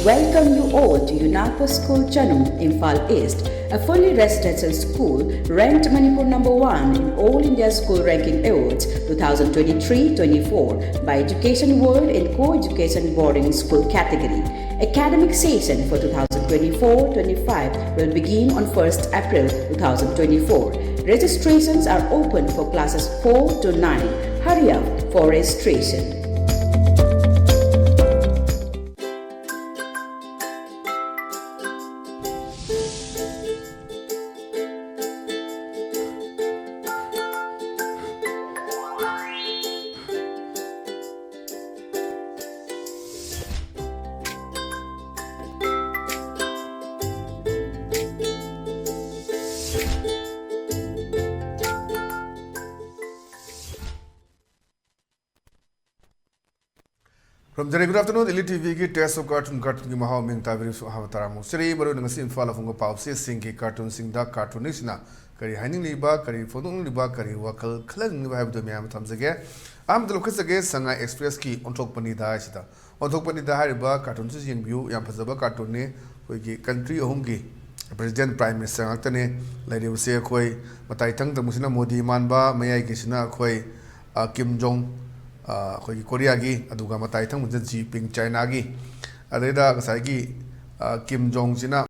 welcome you all to UNAPO School Chanum, Imphal East, a fully residential school ranked Manipur #1 in All India School Ranking Awards 2023-24 by Education World in Co-Education Boarding School category. Academic session for 2024-25 will begin on 1st April 2024. Registrations are open for classes 4 to 9. Hurry up for registration. From the good afternoon, ELITETV ki test of cartoon ki mahau ming tabiri su havataramu. Seri baru dengan sin fala funga pau se sing ki cartoon sing da cartoonist na kari haning liba kari photong liba kari wakal khalang liba habdo miyam thamsage. Am dalo khasage Shanghai Express ki onthok pani da sita. Onthok pani da hariba cartoon su jing view yam phasaba cartoon ne koi ki country ahum ki President Prime Minister ngakta lairi se khoi matai thang da musina Modi manba mayai ki sina khoi Kim Jong Korea gi aduga matai thang munja Jinping China gi adeda kasai gi Kim Jong sina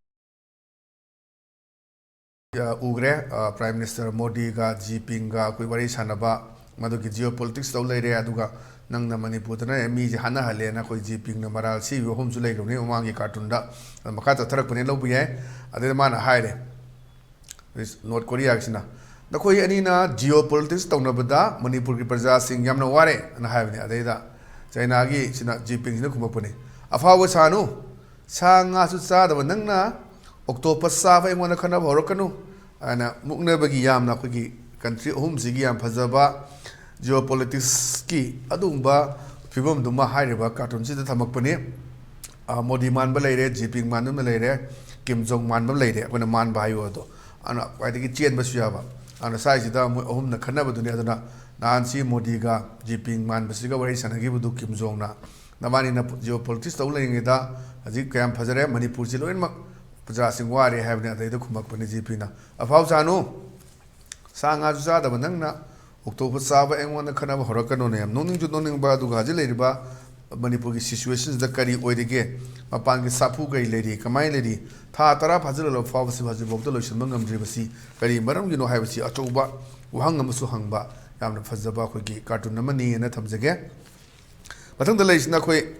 ugre Prime Minister Modi ga Jinping ga koi wari sanaba madu ki geopolitics taw leire aduga nangna Manipur na mi ji hana hale na koi Jinping na maral si hom su leiro ne umangi cartoon da makha ta tharak pane lobu ye adeda mana haire North Korea sina the Koi Anina geopolitics town of the Manipur Praja sing Yamna Ware and having Adeda Chainagi, Sina Jeeping Nukumapuni. A flower sanu Sanga Susa, the Nangna, Octopus Sava, and one of Kana Horokanu, and Muknebagi Yamna Kuki, country home Zigi and Pazaba, geopolitics ski, Adumba, Pibum Duma Hariba, Cartoon City Tamakpani, Modi Man Balade, Jeeping Manum Lade, Kim Jong Man Balade, when a man by Yodo, and I think it's Chen Basuava. On the size of the home the Kanaba to the other Nancy Modiga, Jeeping Man, Basiga, and I give to Kim Jong Na. The man in a geopolitics owning it as it can Pazare, Manipur, and possessing Wari having a day to come up with Jipina. Of house I know Sang Azada Vananga, October Sava, and one the Kanaba Horokanonium, nothing to knowing about the Gazileba, Manipur situations the Kari Oidige, Mapangi Sapuga lady, Kamai lady. Tatara Pazil of Fawsi was the Vogdolotion Mungam Drivasi, very Maram, you know, have a see Atoba, Wangam Suhangba, Yam Fazaba, cartoon Namani, and Atam Zage. But on the lake Nakwe,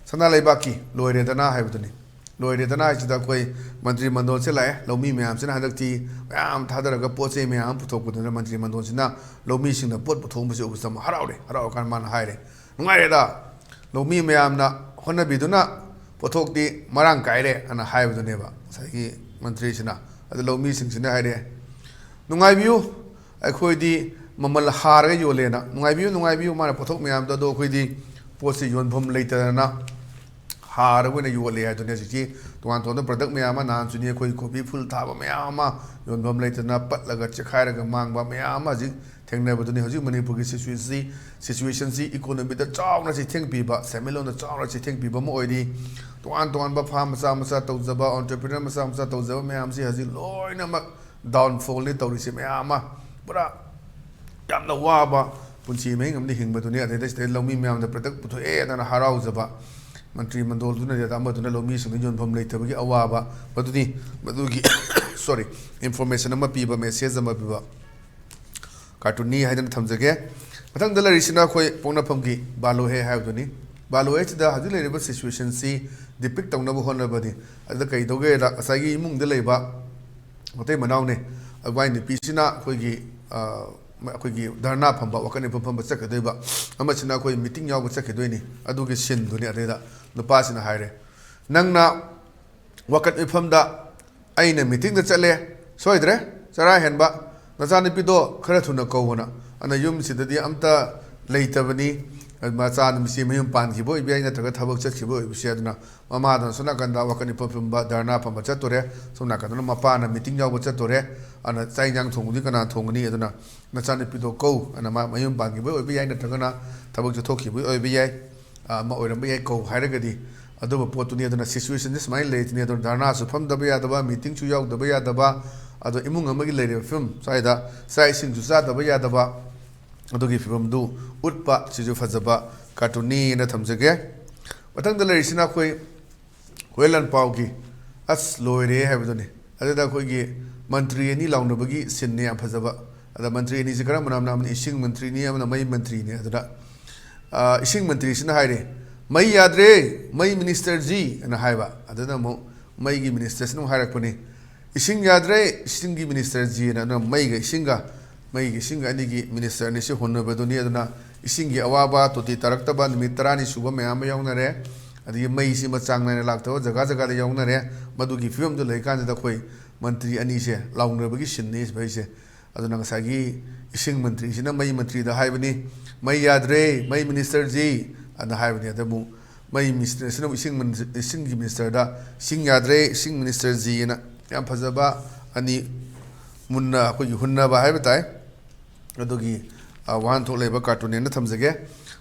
Sanale Baki, Loire Dana Havduni. Loire Dana is the Quay, Mandri Mandonsela, Lomi Mams and Hadati, Am Tadaraga Pose me am put up with the Mandri Mandonsina, Lomi sing the put homes with some Haraude, Haraukan Man Hide. Mareda, Lomi me am not Honabiduna. Potok di marang kaire and a high with the neighbor. Say Mantrishina at the low meetings in the idea. Nungai view, I could the Mamal Hare Yolena. Nungai view, man, potok me am the dog with the postage on pum later than a hard when you will lay to necessity to want on the product me ama nansu near could be full taba me ama, yon pum later not but like a chakaraga manga me ama. Never to the Manipur situation, economy, the town as I think people, Samuel on the town as I think people more. To one but Hamasa Tozaba, entrepreneur Samsa Tozaba, Mamsi has a low downfall, little Risimayama, but Yam the Waba, Punchi Ming, the Hing, but to near the state, Lomi Mam, the product to air and a Harauzaba. Mantri Mandol, the Amato Lomis and the John from later, Awaba, but to the sorry, information of my people may say them up. Cartoon ni hadan thamjage mathang dala risina khoi pongna phamgi balu he hauduni balu h da hadu leriba situation si depict tawna bo honna badi ada kai doge ra asagi imung de leiba motai manaw ne agwai ni pisina khoi gi dharna phamba wakane phamba chakadoi ba amachina khoi meeting yaw chakadoi ni adu gi sin duni adeda nupa sina haire nangna wakat ifamda aina meeting da chale soidre chara henba Nazani Pido, Karatuna Kovana, and a yum said the Amta later Vani, and Mazan Misium Panki boy behind the Tagatabo Chachibo, Shadna, Mamma, Sonakanda, Wakani Popum, Darna Pamachatore, Sonakana Mapana, meeting out with Chatore, and a Sayang Tongana Tongani, and Nazani Pido Ko, and a Mayum Panki boy behind the Tagana, Tabok Toki, we be a Ko, Haragadi, ꯑꯗꯨꯕꯨ ꯄꯣꯠꯇꯨꯅꯤ ꯑꯗꯨꯅ ꯁꯤꯆꯨꯋꯦꯁꯟꯁꯦ ꯁꯨꯃꯥꯏꯅ ꯂꯩꯇꯤꯅꯤ ꯑꯗꯨꯅ ꯙꯔꯅꯥꯁꯨ ꯐꯝꯗꯕ ꯌꯥꯗꯕ ꯃꯤꯇꯤꯡꯁꯨ ꯌꯥꯎꯗꯕ ꯌꯥꯗꯕ ꯑꯗꯣ ꯏꯃꯨꯡ ꯑꯃꯒꯤ ꯂꯩꯔꯤꯕ ꯐꯤꯕꯝ ꯁ꯭ꯋꯥꯏꯗ ꯆꯥꯛ ꯏꯁꯤꯡꯁꯨ ꯆꯥꯗꯕ ꯌꯥꯗꯕ ꯑꯗꯨꯒꯤ ꯐꯤꯕꯝꯗꯨ ꯎꯠꯄ ꯁꯤꯁꯨ ꯐꯖꯕ ꯀꯥꯔꯇꯨꯟꯅꯤꯅ ꯊꯝꯖꯒꯦ ꯃꯊꯪꯗ ꯂꯩꯔꯤꯁꯤꯅ ꯑꯩꯈꯣꯏ ꯍꯨꯏꯂꯥꯟ ꯄꯥꯎꯒꯤ ꯑꯁ ꯂꯣꯏꯔꯦ ꯍꯥꯏꯕꯗꯨꯅꯤ ꯑꯗꯨꯗ ꯑꯩꯈꯣꯏꯒꯤ ꯃꯟꯇ꯭ꯔꯤ ꯑꯅꯤ ꯂꯥꯎꯅꯕꯒꯤ ꯁꯤꯟꯅꯤ ꯌꯥꯝ ꯐꯖꯕ ꯑꯗ ꯃꯟꯇ꯭ꯔꯤ ꯑꯅꯤꯁꯤ ꯀꯔꯝꯕꯅ ꯑꯃꯅ ꯏꯁꯤꯡ ꯃꯟꯇ꯭ꯔꯤꯅꯤ ꯑꯃꯅ ꯃꯩ ꯃꯟꯇ꯭ꯔꯤꯅꯤ ꯑꯗꯨꯗ ꯏꯁꯤꯡ ꯃꯟꯇ꯭ꯔꯤꯁꯤꯅ ꯍꯥꯏꯔꯦ ꯃꯩ ꯌꯥꯗ꯭ꯔꯦ ꯃꯩ ꯃꯤꯅꯤꯁꯇꯔꯖꯤ ꯑꯅ ꯍꯥꯏꯕ ꯑꯗꯨꯅ ꯑꯃꯨꯛ ꯃꯩꯒꯤ ꯃꯤꯅꯤꯁꯇꯔꯁꯤꯅ ꯑꯃꯨꯛ ꯍꯥꯏꯔꯛꯄꯅꯤ ꯏꯁꯤꯡ ꯌꯥꯗ꯭ꯔꯦ ꯏꯁꯤꯡꯒꯤ ꯃꯤꯅꯤꯁꯇꯔꯖꯤꯅ ꯑꯗꯨꯅ ꯃꯩꯒ ꯏꯁꯤꯡꯒ ꯑꯅꯤꯒꯤ ꯃꯤꯅꯤꯁꯇꯔ ꯑꯅꯤꯁꯤ ꯍꯣꯠꯅꯕꯗꯨꯅꯤ ꯑꯗꯨꯅ ꯏꯁꯤꯡꯒꯤ ꯑꯋꯥꯕ ꯇꯣꯇꯤ ꯇꯥꯔꯛꯇꯕ ꯅꯨꯃꯤꯠ 10ꯅꯤ ꯁꯨꯕ ꯃꯌꯥꯝ ꯑꯃ ꯌꯥꯎꯅꯔꯦ ꯑꯗꯒꯤ ꯃꯩꯁꯤ ꯆꯥꯡ ꯅꯥꯏꯅ ꯂꯥꯛꯇꯕ ꯖꯒꯥ ꯖꯒꯥꯗ ꯌꯥꯎꯅꯔꯦ ꯃꯗꯨꯒꯤ ꯐꯤꯕꯝꯗꯨ ꯂꯩꯀꯥꯟꯁꯤꯗ ꯑꯩꯈꯣꯏ ꯃꯟꯇ꯭ꯔꯤ ꯑꯅꯤꯁꯦ ꯂꯥꯎꯅꯕꯒꯤ ꯁꯤꯟꯅꯤ ꯁꯤꯁꯦ ꯑꯗꯨꯅ ꯉꯁꯥꯏꯒꯤ ꯏꯁꯤꯡ ꯃꯟꯇ꯭ꯔꯤꯁꯤꯅ ꯃꯩ ꯃꯟꯇ꯭ꯔꯤꯗ ꯍꯥꯏꯕꯅꯤ ꯃꯩ ꯌꯥꯗ꯭ꯔꯦ ꯃꯩ ꯃꯤꯅꯤꯁꯇꯔꯖꯤ ꯑꯅ ꯍꯥꯏꯕꯅꯤ ꯑꯗ ꯑꯃꯨꯛ ꯃꯩ ꯃꯤꯅꯤꯁꯇꯔꯁꯤꯅ ꯏꯁꯤꯡꯒꯤ ꯃꯤꯅꯤꯁꯇꯔꯗ ꯏꯁꯤꯡ ꯌꯥꯗ꯭ꯔꯦ ꯏꯁꯤꯡ ꯃꯤꯅꯤꯁꯇꯔꯖꯤꯅ ꯌꯥꯝ ꯐꯖꯕ ꯑꯅꯤ ꯃꯨꯟꯅ ꯑꯩꯈꯣꯏꯒꯤ ꯍꯨꯟꯅꯕ ꯍꯥꯏꯕ ꯇꯥꯏ ꯑꯗꯨꯒꯤ ꯋꯥꯍꯟꯊꯣꯛ ꯂꯩꯕ ꯀꯥꯔꯇꯨꯟꯅꯦꯅ ꯊꯝꯖꯒꯦ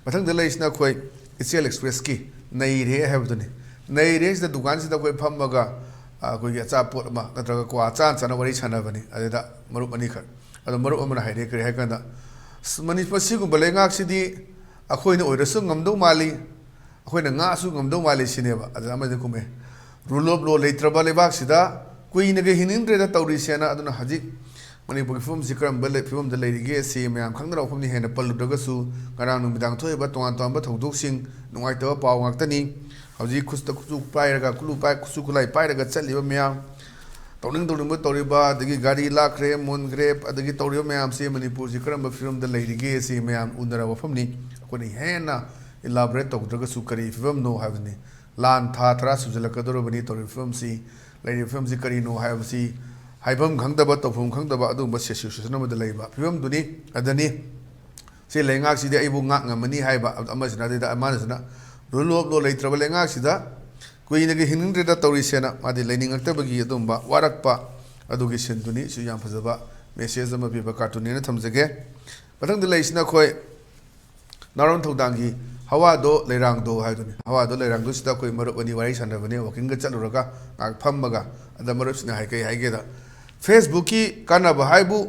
ꯃꯊꯪꯗ ꯂꯩꯔꯤꯁꯤꯅ ꯑꯩꯈꯣꯏ ꯏꯆꯦꯜ ꯑꯦꯛꯁꯄ꯭ꯔꯦꯁꯀꯤ ꯅꯩꯔꯦ ꯍꯥꯏꯕꯗꯨꯅꯤ ꯅꯩꯔꯦꯁꯤꯗ ꯗꯨꯀꯥꯟꯁꯤꯗ ꯑꯩꯈꯣꯏ ꯐꯝꯃꯒ ꯑꯩꯈꯣꯏꯒꯤ ꯑꯆꯥꯄꯣꯠ ꯑꯃ ꯅꯠꯇ꯭ꯔꯒ ꯀ꯭ꯋꯥ ꯆꯥꯅ ꯋꯥꯔꯤ ꯁꯥꯟꯅꯕꯅꯤ ꯑꯗꯨꯗ ꯃꯔꯨꯞ ꯑꯅꯤꯈꯛ ꯑꯗꯣ ꯃꯔꯨꯞ ꯑꯃꯅ ꯍꯥꯏꯔꯦ ꯀꯔꯤ ꯍꯥꯏ ꯀꯥꯟꯗ ꯃꯅꯤꯄꯨꯔ ꯁꯤꯒꯨꯝꯕ ꯂꯩꯉꯥꯛꯁꯤꯗꯤ ꯑꯩꯈꯣꯏꯅ ꯑꯣꯏꯔꯁꯨ ꯉꯝꯗꯧ ꯃꯥꯜꯂꯤ ꯑꯩꯈꯣꯏꯅ ꯉꯥꯛꯁꯨ ꯉꯝꯗꯧ ꯃꯥꯜꯂꯤ ꯁꯤꯅꯦꯕ ꯑꯗꯨꯗ ꯑꯃꯗꯤ ꯀꯨꯝꯃꯦ ꯔꯨꯜ ꯑꯣꯐ ꯂꯣ ꯂꯩꯇ꯭ꯔꯕ ꯂꯩꯕꯥꯛꯁꯤꯗ ꯀꯨꯏꯅꯒ ꯍꯤꯡꯅꯤꯡꯗ꯭ꯔꯦꯗ ꯇꯧꯔꯤꯁꯦꯅ ꯑꯗꯨꯅ ꯍꯧꯖꯤꯛ ꯃꯅꯤꯄꯨꯔꯒꯤ ꯐꯤꯕꯝꯁꯤ ꯀꯔꯝꯕ ꯐꯤꯕꯝꯗ ꯂꯩꯔꯤꯒꯦ ꯁꯤ ꯃꯌꯥꯝ ꯈꯪꯗꯅ ꯋꯥꯐꯝꯅꯤ ꯍꯦꯟꯅ ꯄꯜꯂꯨꯗ꯭ꯔꯒꯁꯨ ꯉꯔꯥꯡ ꯅꯨꯃꯤꯗꯥꯡ ꯊꯣꯛꯏꯕ ꯇꯣꯉꯥꯟ ꯇꯣꯉꯥꯟꯕ ꯊꯧꯗꯣꯛꯁꯤꯡ ꯅꯨꯡꯉꯥꯏꯇꯕ ꯄꯥꯎ ꯉꯥꯛꯇꯅꯤ ꯍꯧꯖꯤꯛ ꯈꯨꯠꯇ ꯈꯨꯠꯁꯨ ꯈꯨꯠꯂꯥꯏ ꯄꯥꯏꯔꯒ ꯆꯠꯂꯤꯕ ꯃꯌꯥꯝ ꯇꯧꯅꯤꯡꯕ ꯇꯧꯔꯤꯕ ꯑꯗꯒꯤ ꯒꯥꯔꯤ ꯂꯥꯛꯈ꯭ꯔꯦ ꯃꯨꯟꯈ꯭ꯔꯦ ꯑꯗꯒꯤ ꯇꯧꯔꯤꯕ ꯃꯌꯥꯝꯁꯤ ꯃꯅꯤꯄꯨꯔꯁꯤ ꯀꯔꯝꯕ ꯐꯤꯕꯝꯗ ꯂꯩꯔꯤꯒꯦ ꯁꯤ ꯃꯌꯥꯝ ꯎꯅꯔꯕ ꯋꯥꯐꯝꯅꯤ ꯑꯩꯈꯣꯏꯅ ꯍꯦꯟꯅ ꯏꯂꯥꯕꯔꯦꯠ ꯇꯧꯗ꯭ꯔꯒꯁꯨ ꯀꯔꯤ ꯐꯤꯕꯝꯅꯣ ꯍꯥꯏꯕꯅꯤ ꯂꯥꯟ ꯊꯥ 10 ꯁꯨꯖꯜꯂꯛꯀꯗꯧꯔꯕꯅꯤ ꯇꯧꯔꯤꯕ ꯐꯤꯕꯝꯁꯤ ꯂꯩꯔꯤꯕ ꯐꯤꯕꯝꯁꯤ ꯀꯔꯤꯅꯣ ꯍꯥꯏꯕꯁꯤ ꯍꯥꯏꯐꯝ ꯈꯪꯗꯕ ꯇꯧꯐꯝ ꯈꯪꯗꯕ ꯑꯗꯨꯒꯨꯝꯕ ꯁꯤꯆꯨꯋꯦꯁꯟ ꯑꯃꯗ ꯂꯩꯕ ꯐꯤꯕꯝꯗꯨꯅꯤ ꯑꯗꯨꯅꯤ ꯁꯤ ꯂꯩꯉꯥꯛꯁꯤꯗꯤ ꯑꯩꯕꯨ ꯉꯥꯛ ꯉꯝꯃꯅꯤ ꯍꯥꯏꯕ ꯑꯃꯁꯤꯅ ꯑꯗꯨꯗ ꯑꯃꯅꯁꯤꯅ ꯔꯨꯜ ꯑꯣꯐ ꯂꯣ ꯂꯩꯇ꯭ꯔꯕ ꯂꯩꯉꯥꯛꯁꯤꯗ ꯀꯨꯏꯅꯒ ꯍꯤꯡꯅꯤꯡꯗ꯭ꯔꯦꯗ ꯇꯧꯔꯤꯁꯦꯅ ꯃꯥꯗꯤ ꯂꯩꯅꯤꯡꯉꯛꯇꯕꯒꯤ ꯑꯗꯨꯝꯕ ꯋꯥꯔꯛꯄ ꯑꯗꯨꯒꯤ ꯁꯤꯟꯗꯨꯅꯤ ꯁꯤ ꯌꯥꯝ ꯐꯖꯕ ꯃꯦꯁꯦꯖ ꯑꯃ ꯄꯤꯕ ꯀꯥꯔꯇꯨꯟꯅꯦꯅ ꯊꯝꯖꯒꯦ ꯃꯊꯪꯗ ꯂꯩꯔꯤꯁꯤꯅ ꯑꯩꯈꯣꯏ ꯅꯥꯔꯣꯟ ꯊꯧꯗꯥꯡꯒꯤ ꯍꯋꯥꯗꯣ ꯂꯩꯔꯥꯡꯗꯣ ꯍꯥꯏꯗꯨꯅꯤ ꯍꯋꯥꯗꯣ ꯂꯩꯔꯥꯡꯗꯣꯁꯤꯗ ꯑꯩꯈꯣꯏ ꯃꯔꯨꯞ ꯑꯅꯤ ꯋꯥꯔꯤ ꯁꯥꯟꯅꯕꯅꯦ ꯋꯥꯀꯤꯡꯒ ꯆꯠꯂꯨꯔꯒ ꯉꯥꯏꯍꯥꯛ ꯐꯝꯃꯒ ꯑꯗ ꯃꯔꯨꯞꯁꯤꯅ ꯀꯩ ꯍꯥꯏꯒꯦꯗ ꯐꯦꯁꯕꯨꯛꯀꯤ ꯀꯥꯟꯅꯕ ꯍꯥꯏꯕꯨ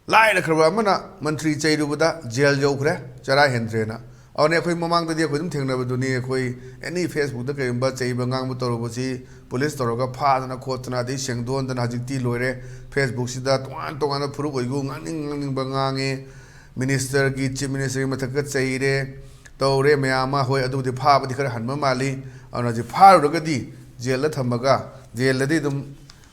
ꯂꯥꯏꯔꯈ꯭ꯔꯕ ꯑꯃꯅ ꯃꯟꯇ꯭ꯔꯤ ꯆꯩꯔꯨꯕꯗ ꯖꯦꯜ ꯌꯧꯈ꯭ꯔꯦ ꯆꯔꯥ ꯍꯦꯟꯗ꯭ꯔꯦꯅ ꯑꯗꯨꯅꯦ ꯑꯩꯈꯣꯏ ꯃꯃꯥꯡꯗꯗꯤ ꯑꯩꯈꯣꯏ ꯑꯗꯨꯝ ꯊꯦꯡꯅꯕꯗꯨꯅꯤ ꯑꯩꯈꯣꯏ ꯑꯦꯅꯤ ꯐꯦꯁꯕꯨꯛꯇ ꯀꯔꯤꯒꯨꯝꯕ ꯆꯩꯕ ꯉꯥꯡꯕ ꯇꯧꯔꯨꯕꯁꯤ ꯄꯨꯂꯤꯁ ꯇꯧꯔꯒ ꯐꯥꯗꯅ ꯈꯣꯠꯇꯅ ꯑꯗꯩ ꯁꯦꯡꯗꯣꯛꯍꯟꯗꯅ ꯍꯧꯖꯤꯛꯇꯤ ꯂꯣꯏꯔꯦ ꯐꯦꯁꯕꯨꯛꯁꯤꯗ ꯇꯣꯉꯥꯟꯕ ꯐꯨꯔꯨꯞ ꯑꯣꯏꯒꯨ ꯉꯥꯡꯅꯤꯡꯕ ꯉꯥꯡꯉꯦ ꯃꯤꯅꯤꯁꯇꯔꯒꯤ ꯆꯤꯞ ꯃꯤꯅꯤꯁꯇꯔꯒꯤ ꯃꯊꯛꯇ ꯆꯩꯔꯦ ꯇꯧꯔꯦ ꯃꯌꯥꯝ ꯑꯃ ꯍꯣꯏ ꯑꯗꯨꯕꯨꯗꯤ ꯐꯥꯕꯗꯤ ꯈꯔ ꯍꯟꯕ ꯃꯥꯜꯂꯤ ꯑꯗꯨꯅ ꯍꯧꯖꯤꯛ ꯐꯥꯔꯨꯔꯒꯗꯤ ꯖꯦꯜꯗ ꯊꯝꯃꯒ ꯖꯦꯜꯗꯗꯤ ꯑꯗꯨꯝ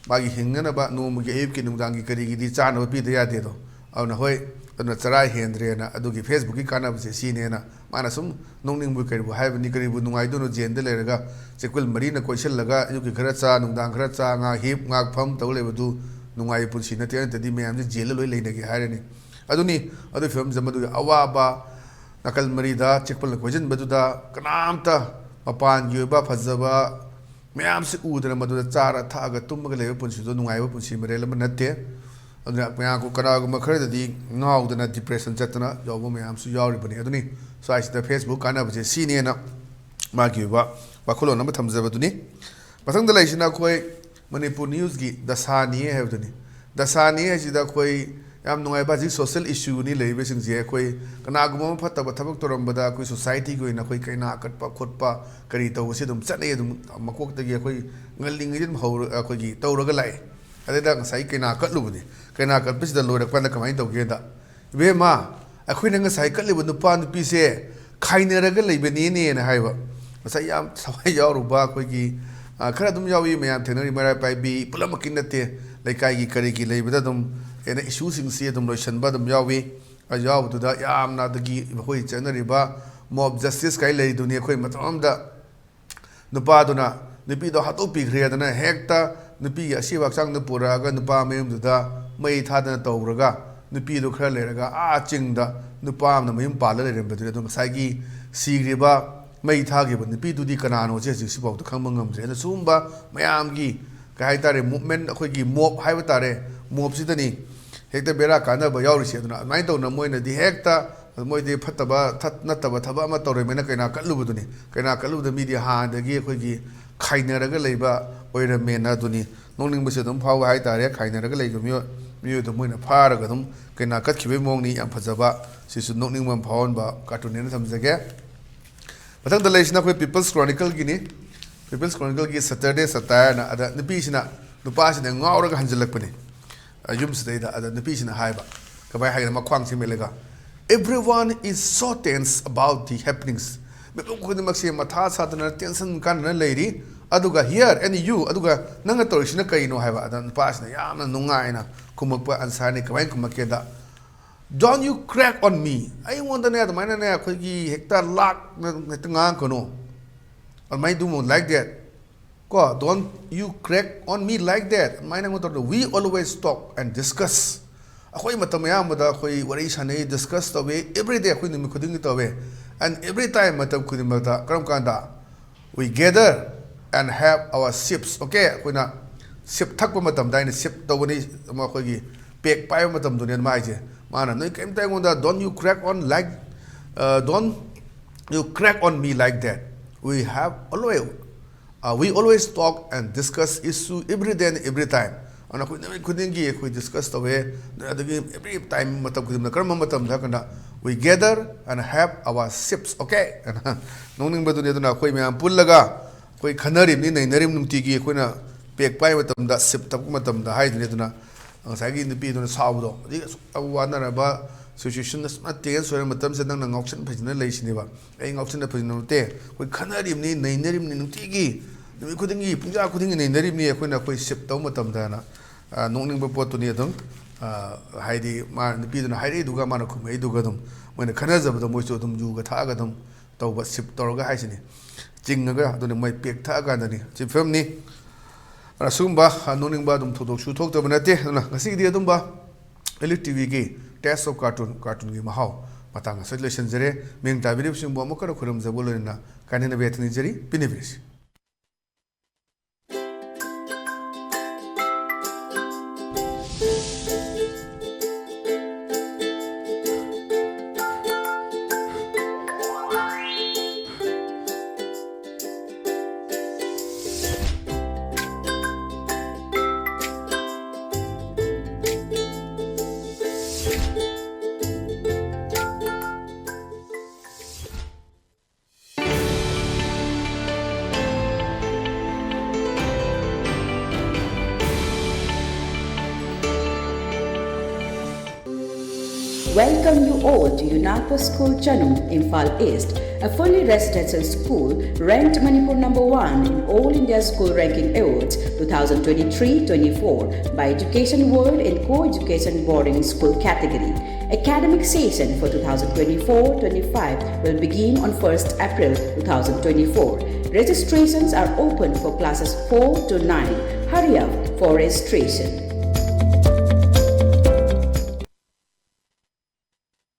ꯃꯥꯒꯤ ꯍꯤꯡꯅꯅꯕ ꯅꯣꯡꯃꯒꯤ ꯑꯌꯨꯛꯀꯤ ꯅꯨꯡꯗꯥꯡꯒꯤ ꯀꯔꯤꯒꯤꯗꯤ ꯆꯥꯅꯕ ꯄꯤꯗ ꯌꯥꯗꯦꯗꯣ ꯑꯗꯨꯅ ꯍꯣꯏ ꯑꯗꯨꯅ ꯆꯔꯥ ꯍꯦꯟꯗ꯭ꯔꯦꯅ ꯑꯗꯨꯒꯤ ꯐꯦꯁꯕꯨꯛꯀꯤ ꯀꯥꯟꯅꯕꯁꯦ ꯁꯤꯅꯦꯅ ꯃꯥꯅ ꯁꯨꯝ ꯅꯣꯡꯅꯤꯡꯕ ꯀꯔꯤꯕꯨ ꯍꯥꯏꯕꯅꯤ ꯀꯔꯤꯕꯨ ꯅꯨꯡꯉꯥꯏꯗꯣꯏꯅꯣ ꯖꯦꯜꯗ ꯂꯩꯔꯒ ꯆꯦꯛꯀꯨꯜ ꯃꯔꯤꯅ ꯀꯣꯏꯁꯤꯜꯂꯒ ꯑꯌꯨꯛꯀꯤ ꯈꯔ ꯆꯥ ꯅꯨꯡꯗꯥꯡ ꯈꯔ ꯆꯥ ꯉꯥꯛ ꯍꯤꯞ ꯉꯥꯛ ꯐꯝ ꯇꯧ ꯂꯩꯕꯗꯨ ꯅꯨꯡꯉꯥꯏꯕ ꯄꯨꯟꯁꯤ ꯅꯠꯇꯦ ꯅꯠꯇꯗꯤ ꯃꯌꯥꯝꯁꯦ ꯖꯦꯜꯗ ꯂꯣꯏ ꯂꯩꯅꯒꯦ ꯍꯥꯏꯔꯅꯤ ꯑꯗꯨꯅꯤ ꯑꯗꯨꯒꯤ ꯐꯤꯕꯝꯁꯤꯗ ꯃꯗꯨꯒꯤ ꯑꯋꯥꯕ ꯅꯥꯀꯜ ꯃꯔꯤꯗ ꯆꯦꯛꯄꯜꯅ ꯀꯣꯏꯁꯤꯟꯕꯗꯨꯗ ꯀꯅꯥꯝꯇ ꯃꯄꯥꯟꯒꯤ ꯑꯣꯏꯕ ꯐꯖꯕ ꯃꯌꯥꯝꯁꯤ ꯎꯗꯅ ꯃꯗꯨꯗ ꯆꯥꯔ ꯊꯛꯑꯒ ꯇꯨꯝꯃꯒ ꯂꯩꯕ ꯄꯨꯟꯁꯤꯗꯣ ꯅꯨꯡꯉꯥꯏꯕ ꯄꯨꯟꯁꯤ ꯃꯔꯦꯜ ꯑꯃ ꯅꯠꯇꯦ ꯑꯗꯨꯅ ꯃꯌꯥꯝ ꯀꯅꯥꯒꯨꯝꯕ ꯈꯔꯗꯗꯤ ꯉꯥꯎꯗꯅ ꯗꯤꯄ꯭ꯔꯦꯁꯟ ꯆꯠꯇꯅ ꯌꯥꯎꯕ ꯃꯌꯥꯝꯁꯨ ꯌꯥꯎꯔꯤꯕꯅꯤ ꯑꯗꯨꯅꯤ ꯁ꯭ꯋꯥꯏꯁꯤꯗ ꯐꯦꯁꯕꯨꯛ ꯀꯥꯟꯅꯕꯁꯦ ꯁꯤꯅꯦꯅ ꯃꯥꯒꯤ ꯑꯣꯏꯕ ꯋꯥꯈꯜꯂꯣꯟ ꯑꯃ ꯊꯝꯖꯕꯗꯨꯅꯤ ꯃꯊꯪꯗ ꯂꯩꯔꯤꯁꯤꯅ ꯑꯩꯈꯣꯏ ꯃꯅꯤꯄꯨꯔ ꯅ꯭ꯌꯨꯁꯀꯤ ꯗꯁꯥꯅꯤꯌꯦ ꯍꯥꯏꯕꯗꯨꯅꯤ ꯗꯁꯥꯅꯤꯌꯦ ꯍꯥꯏꯁꯤꯗ ꯑꯩꯈꯣꯏ ꯌꯥꯝ ꯅꯨꯡꯉꯥꯏꯕ ꯍꯧꯖꯤꯛ ꯁꯣꯁꯤꯌꯦꯜ ꯏꯁꯨꯅꯤ ꯂꯩꯔꯤꯕꯁꯤꯡꯁꯦ ꯑꯩꯈꯣꯏ ꯀꯅꯥꯒꯨꯝꯕ ꯑꯃ ꯐꯠꯇꯕ ꯊꯕꯛ ꯇꯧꯔꯝꯕꯗ ꯑꯩꯈꯣꯏ ꯁꯣꯁꯥꯏꯇꯤꯒꯤ ꯑꯣꯏꯅ ꯑꯩꯈꯣꯏ ꯀꯩꯅꯥ ꯀꯠꯄ ꯈꯣꯠꯄ ꯀꯔꯤ ꯇꯧꯕꯁꯤ ꯑꯗꯨꯝ ꯆꯠꯅꯩ ꯑꯗꯨꯝ ꯃꯀꯣꯛꯇꯒꯤ ꯑꯩꯈꯣꯏ ꯉꯜꯂꯤꯉꯩꯗ ꯑꯗꯨꯝ ꯑꯩꯈꯣꯏꯒꯤ ꯇꯧꯔꯒ ꯂꯥꯛꯑꯦ ꯑꯗꯨꯗ ꯉꯁꯥꯏ ꯀꯩꯅꯥ ꯀꯠꯂꯨꯕꯅꯤ ꯀꯩꯅꯥ ꯀꯠꯄꯁꯤꯗ ꯂꯣꯏꯔꯛꯄꯗ ꯀꯃꯥꯏꯅ ꯇꯧꯒꯦꯗ ꯏꯕꯦꯝꯃ ꯑꯩꯈꯣꯏꯅ ꯉꯁꯥꯏ ꯀꯠꯂꯤꯕ ꯅꯨꯄꯥ ꯅꯨꯄꯤꯁꯦ ꯈꯥꯏꯅꯔꯒ ꯂꯩꯕꯅꯦꯅ ꯍꯥꯏꯕ ꯉꯁꯥꯏ ꯌꯥꯝ ꯊꯋꯥꯏ ꯌꯥꯎꯔꯨꯕ ꯑꯩꯈꯣꯏꯒꯤ ꯈꯔ ꯑꯗꯨꯝ ꯌꯥꯎꯏ ꯃꯌꯥꯝ ꯊꯦꯡꯅꯔꯤ ꯃꯩꯔꯥ ꯄꯥꯏꯕꯤ ꯄꯨꯝꯅꯃꯛꯀꯤ ꯅꯠꯇꯦ ꯂꯩꯀꯥꯏꯒꯤ ꯀꯔꯤꯒꯤ ꯂꯩꯕꯗ ꯑꯗꯨꯝ ꯍꯦꯟꯅ ꯏꯁꯨꯁꯤꯡꯁꯤ ꯑꯗꯨꯝ ꯂꯣꯏꯁꯤꯟꯕ ꯑꯗꯨꯝ ꯌꯥꯎꯏ ꯌꯥꯎꯕꯗꯨꯗ ꯌꯥꯝꯅ ꯑꯗꯒꯤ ꯑꯩꯈꯣই ꯆꯠꯅꯔꯤꯕ ꯃꯣb ꯖꯁꯇꯤꯁ ꯀꯥꯏ ꯂꯩꯗꯨꯅꯤ ꯑꯩꯈꯣꯏ ꯃꯇꯝ ꯑꯃꯗ ꯅꯨꯄꯥꯗꯨꯅ ꯅꯨꯄꯤꯗꯣ ꯍꯥꯠꯇꯣꯛꯄꯤꯈ꯭ꯔꯦꯗꯅ ꯍꯦꯛꯇ ꯅꯨꯄꯤꯒꯤ ꯑꯁꯤꯕ ꯍꯛꯆꯥꯡꯗ ꯄꯨꯔꯛꯑꯒ ꯅꯨꯄꯥ ꯃꯌꯨꯝꯗꯨꯗ ꯃꯩ ꯊꯥꯗꯅ ꯇꯧꯔꯒ ꯅꯨꯄꯤꯗꯨ ꯈꯔ ꯂꯩꯔꯒ ꯆꯤꯡꯗ ꯅꯨꯄꯥ ꯑꯃꯅ ꯃꯌꯨꯝ ꯄꯥꯜꯂ ꯂꯩꯔꯝꯕꯗꯨꯅꯤ ꯑꯗꯣ ꯉꯁꯥꯏꯒꯤ ꯁꯤꯈ꯭ꯔꯤꯕ ꯃꯩ ꯊꯥꯈꯤꯕ ꯅꯨꯄꯤꯗꯨꯗꯤ ꯀꯅꯥꯅꯣꯁꯦ ꯍꯧꯖꯤꯛꯁꯤꯐꯥꯎꯗ ꯈꯪꯕ ꯉꯝꯗ꯭ꯔꯦ ꯑꯗꯣ ꯁꯤꯒꯨꯝꯕ ꯃꯌꯥꯝꯒꯤ ꯀꯩ ꯍꯥꯏꯇꯥꯔꯦ ꯃꯨꯞꯃꯦꯟ ꯑꯩꯈꯣꯏꯒꯤ ꯃꯣꯞ ꯍꯥꯏꯕ ꯇꯥꯔꯦ ꯃꯣꯞꯁꯤꯗꯅꯤ ꯍꯦꯛꯇ ꯕꯦꯔꯥ ꯀꯥꯟꯅꯕ ꯌꯥꯎꯔꯤꯁꯦ ꯑꯗꯨꯅ ꯑꯗꯨꯃꯥꯏꯅ ꯇꯧꯅ ꯃꯣꯏꯅꯗꯤ ꯍꯦꯛꯇ moide phataba that nataba thaba ama tore mena kaina kalubuduni kaina kalubuda media ha dagi khoi khainaraga leiba oira mena duni nongning bese dum phaw hai tare khainaraga leigo miyo dum moina pharaga dum kaina katkibe mongni yam phajaba sisu nongning mam phawon ba cartoon ne samjage mathang da leisna khoi people's chronicle gini people's chronicle gi saturday satire na ada nipi sina nupa sina ngauraga hanjalakpani yum sida ada nipi sina haiba kabai hai ma khwang simelega everyone is so tense about the happenings matha sadana tension kan na leiri aduga here and you aduga nanga torisina kaino haiba adan pasna yamna nungaina kumakpa ansani kabai kumakeda don't you crack on me I want to know mana na khogi hectare lakh na tanga kono or mai do like that ko don't you crack on me like that mana ngoto we always talk and discuss akhoi matam yamada khoi wari sane discuss tobe every day khoi nimi khuding tobe and every time matam khudimata karam kanda we gather and have our ships okay khoina ship thakpa matam daina ship tobani ma khogi pek pai matam dunen mai je mana noi kem tai ngonda don't you crack on like don't you crack on me like that we always talk and discuss issue every day and every time ana khoi nami khuding gi khoi discuss tobe adagi every time matam khudimna karma matam dhakana we gather and have our ships okay nongning badu ne duna khoi myam pullaga khoi khanarim ni nainarim numti gi khoina pek pai matam da ship tak matam da hai ne duna sagi ni pi duna saudo di awana na ba situation na ten so matam se nang ngauction phajina leisini ba ai ngauction na phajina te khoi khanarim ni nainarim ni numti gi numi khuding gi pungja khuding ni nainarim ni khoina khoi ship taw matam da na nongning ba pot ni dum haidi ma ni pi duna hairi duga mana khumai duga dum moina khana jab dum moiso dum ju ga tha ga dum taw ba ship torga haisini jinga dun mai pek tha ga ni chifam ni rasumba nongning ba dum thodok su thok tabnate na ngasi di dum ba elite tv gi test of cartoon gi mahau matang solution jere ming ta video sim bo mo kar khuram jabolina kanina betni jeri pinibis Welcome you all to UNAPA School Chanum, Imphal East, a fully residential school ranked Manipur #1 in All India School Ranking Awards 2023-24 by Education World in Co-Education Boarding School category. Academic session for 2024-25 will begin on 1st April 2024. Registrations are open for classes 4 to 9. Hurry up for registration.